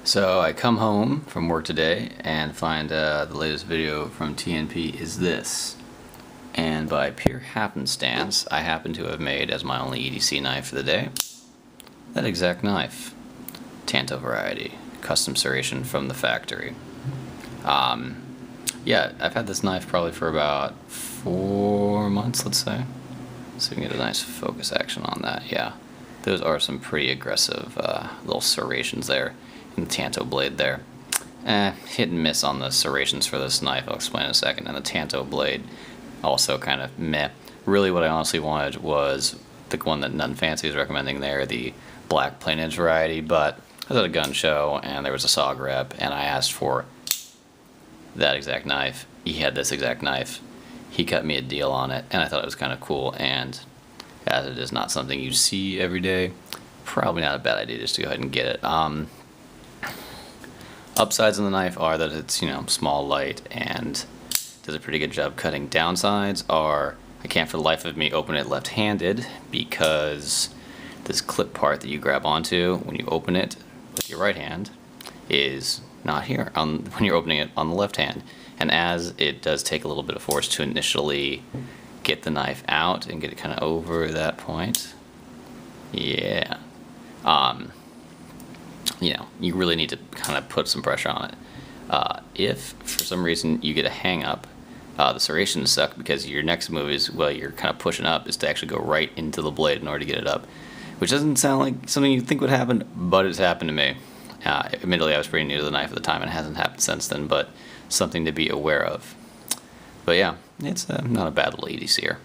So I come home from work today and find the latest video from TNP is this. And by pure happenstance, I happen to have made as my only EDC knife for the day that exact knife. Tanto variety, custom serration from the factory. Yeah, I've had this knife probably for about 4 months, let's say. So we can get a nice focus action on that, yeah. Those are some pretty aggressive little serrations there in the Tanto blade there. Hit and miss on the serrations for this knife, I'll explain in a second, and the Tanto blade also kind of meh. Really what I honestly wanted was the one that None Fancy is recommending there, the black plain edge variety, but I was at a gun show and there was a SOG rep and I asked for that exact knife. He had this exact knife. He cut me a deal on it and I thought it was kind of cool, and as it is not something you see every day, probably not a bad idea just to go ahead and get it. Upsides on the knife are that it's, small, light, and does a pretty good job cutting. Downsides are I can't for the life of me open it left-handed because this clip part that you grab onto when you open it with your right hand is not here when you're opening it on the left hand. And as it does take a little bit of force to initially get the knife out and get it kind of over that point, yeah, you really need to kind of put some pressure on it. If for some reason you get a hang up, the serrations suck because your next move is, well, you're kind of pushing up, is to actually go right into the blade in order to get it up, which doesn't sound like something you'd think would happen, but it's happened to me. Admittedly, I was pretty new to the knife at the time and it hasn't happened since then, but something to be aware of. But yeah, it's not a bad little EDCer.